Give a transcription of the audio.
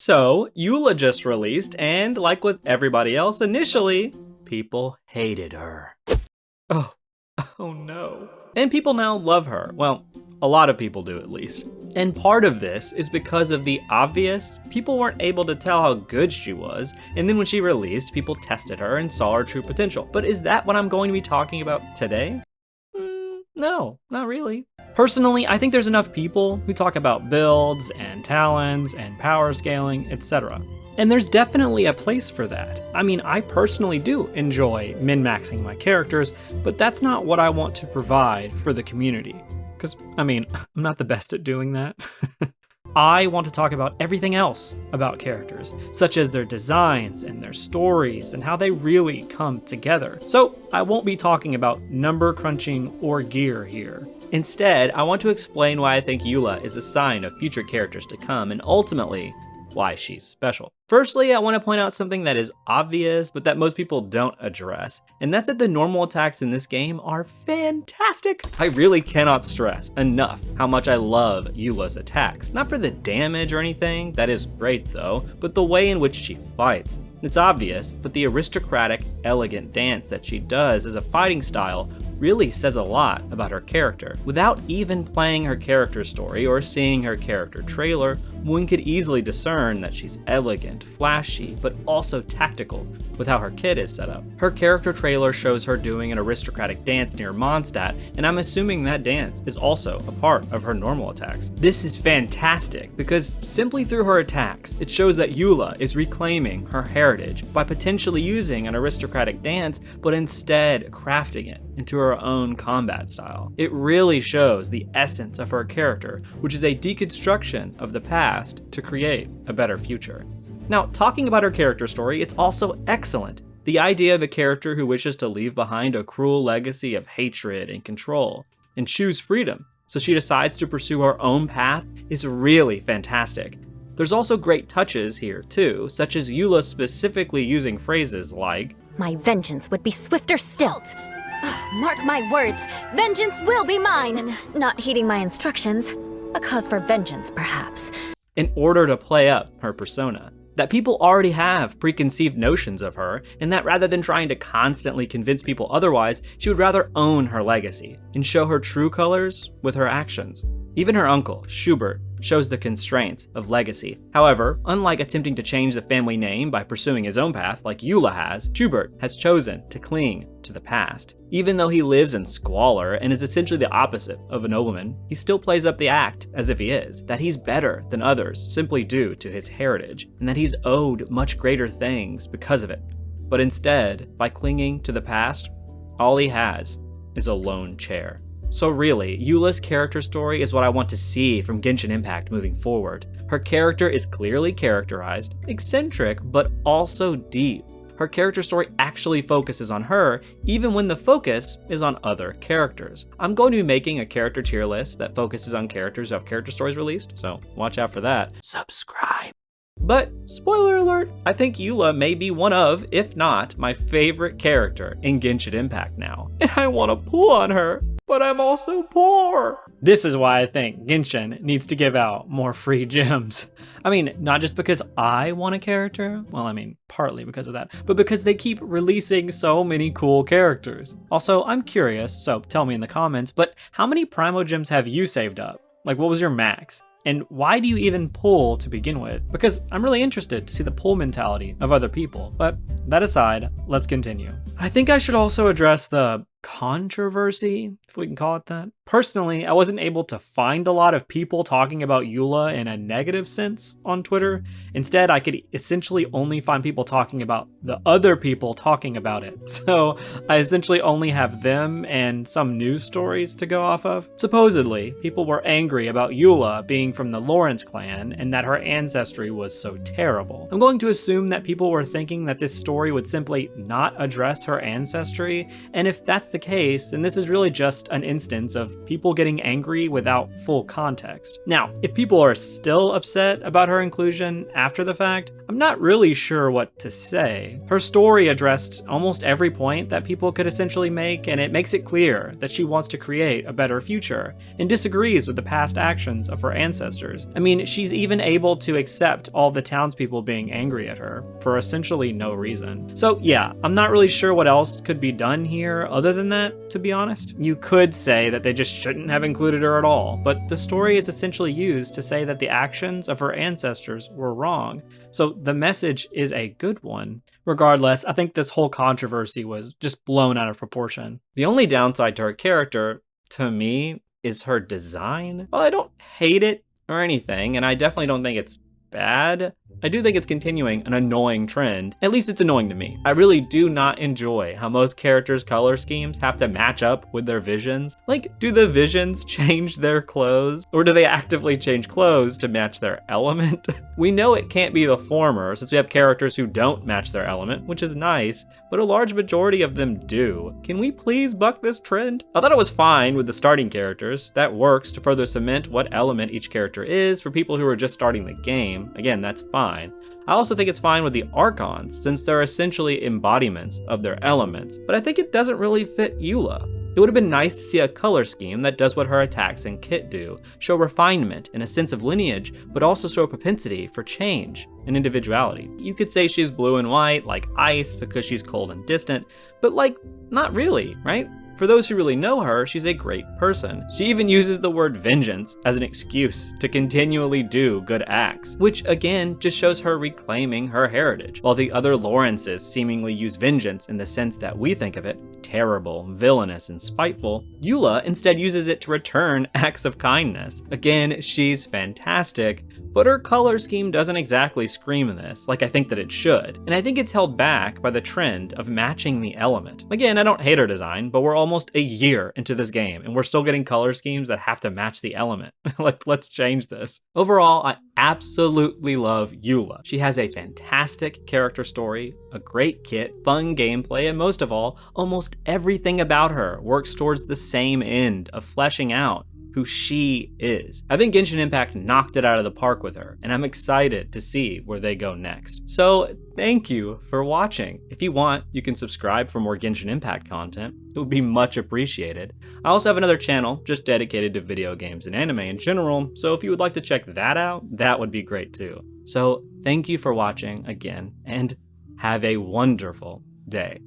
So, Eula just released, and like with everybody else initially, people hated her. Oh, oh no. And people now love her. Well, a lot of people do at least. And part of this is because of the obvious. People weren't able to tell how good she was, and then when she released, people tested her and saw her true potential. But is that what I'm going to be talking about today? No, not really. Personally, I think there's enough people who talk about builds and talents and power scaling, etc. And there's definitely a place for that. I mean, I personally do enjoy min-maxing my characters, but that's not what I want to provide for the community. Because, I mean, I'm not the best at doing that. I want to talk about everything else about characters, such as their designs and their stories and how they really come together. So I won't be talking about number crunching or gear here. Instead, I want to explain why I think Eula is a sign of future characters to come and ultimately why she's special. Firstly, I want to point out something that is obvious, but that most people don't address, and that's that the normal attacks in this game are fantastic. I really cannot stress enough how much I love Eula'S attacks. Not for the damage or anything, that is great though, but the way in which she fights. It's obvious, but the aristocratic, elegant dance that she does as a fighting style really says a lot about her character. Without even playing her character story or seeing her character trailer, one could easily discern that she's elegant, flashy, but also tactical with how her kit is set up. Her character trailer shows her doing an aristocratic dance near Mondstadt, and I'm assuming that dance is also a part of her normal attacks. This is fantastic because simply through her attacks, it shows that Eula is reclaiming her heritage by potentially using an aristocratic dance, but instead crafting it into her own combat style. It really shows the essence of her character, which is a deconstruction of the past to create a better future. Now, talking about her character story, it's also excellent. The idea of a character who wishes to leave behind a cruel legacy of hatred and control and choose freedom, so she decides to pursue her own path, is really fantastic. There's also great touches here too, such as Eula specifically using phrases like, "My vengeance would be swifter still. Mark my words, vengeance will be mine!" And not heeding my instructions, a cause for vengeance, perhaps. in order to play up her persona. That people already have preconceived notions of her, and that rather than trying to constantly convince people otherwise, she would rather own her legacy and show her true colors with her actions. Even her uncle, Schubert, shows the constraints of legacy. However, unlike attempting to change the family name by pursuing his own path like Eula has, Schubert has chosen to cling to the past. Even though he lives in squalor and is essentially the opposite of a nobleman, he still plays up the act as if he is, that he's better than others simply due to his heritage, and that he's owed much greater things because of it. But instead, by clinging to the past, all he has is a lone chair. So really, Eula'S character story is what I want to see from Genshin Impact moving forward. Her character is clearly characterized, eccentric, but also deep. Her character story actually focuses on her, even when the focus is on other characters. I'm going to be making a character tier list that focuses on characters who have character stories released, so watch out for that. Subscribe. But, spoiler alert, I think Eula may be one of, if not, my favorite character in Genshin Impact now. And I want to pull on her, but I'm also poor. This is why I think Genshin needs to give out more free gems. I mean, not just because I want a character, well, I mean, partly because of that, but because they keep releasing so many cool characters. Also, I'm curious, so tell me in the comments, but how many Primo Gems have you saved up? Like, what was your max? And why do you even pull to begin with? Because I'm really interested to see the pull mentality of other people. But that aside, let's continue. I think I should also address the controversy, if we can call it that. Personally, I wasn't able to find a lot of people talking about Eula in a negative sense on Twitter. Instead, I could essentially only find people talking about the other people talking about it. So I essentially only have them and some news stories to go off of. Supposedly, people were angry about Eula being from the Lawrence clan and that her ancestry was so terrible. I'm going to assume that people were thinking that this story would simply not address her ancestry, and if that's that's the case, then this is really just an instance of people getting angry without full context. Now, if people are still upset about her inclusion after the fact, I'm not really sure what to say. Her story addressed almost every point that people could essentially make, and it makes it clear that she wants to create a better future, and disagrees with the past actions of her ancestors. I mean, she's even able to accept all the townspeople being angry at her for essentially no reason. So yeah, I'm not really sure what else could be done here other than that, to be honest. You could say that they just shouldn't have included her at all, but the story is essentially used to say that the actions of her ancestors were wrong. So the message is a good one. Regardless, I think this whole controversy was just blown out of proportion. The only downside to her character, to me, is her design. Well, I don't hate it or anything, and I definitely don't think it's bad. I do think it's continuing an annoying trend. At least it's annoying to me. I really do not enjoy how most characters' color schemes have to match up with their visions. Like, do the visions change their clothes? Or do they actively change clothes to match their element? We know it can't be the former, since we have characters who don't match their element, which is nice, but a large majority of them do. Can we please buck this trend? I thought it was fine with the starting characters. That works to further cement what element each character is for people who are just starting the game. Again, that's fine. I also think it's fine with the Archons, since they're essentially embodiments of their elements, but I think it doesn't really fit Eula. It would have been nice to see a color scheme that does what her attacks and kit do, show refinement and a sense of lineage, but also show a propensity for change and individuality. You could say she's blue and white, like ice, because she's cold and distant, but like, not really, right? For those who really know her, she's a great person. She even uses the word vengeance as an excuse to continually do good acts, which again just shows her reclaiming her heritage. While the other Lawrences seemingly use vengeance in the sense that we think of it, terrible, villainous, and spiteful, Eula instead uses it to return acts of kindness. Again, she's fantastic, but her color scheme doesn't exactly scream this, like I think that it should. And I think it's held back by the trend of matching the element. Again, I don't hate her design, but we're almost a year into this game, and we're still getting color schemes that have to match the element. Let's change this. Overall, I absolutely love Eula. She has a fantastic character story, a great kit, fun gameplay, and most of all, almost everything about her works towards the same end of fleshing out who she is. I think Genshin Impact knocked it out of the park with her, and I'm excited to see where they go next. So thank you for watching. If you want, you can subscribe for more Genshin Impact content. It would be much appreciated. I also have another channel just dedicated to video games and anime in general, so if you would like to check that out, that would be great too. So thank you for watching again, and have a wonderful day.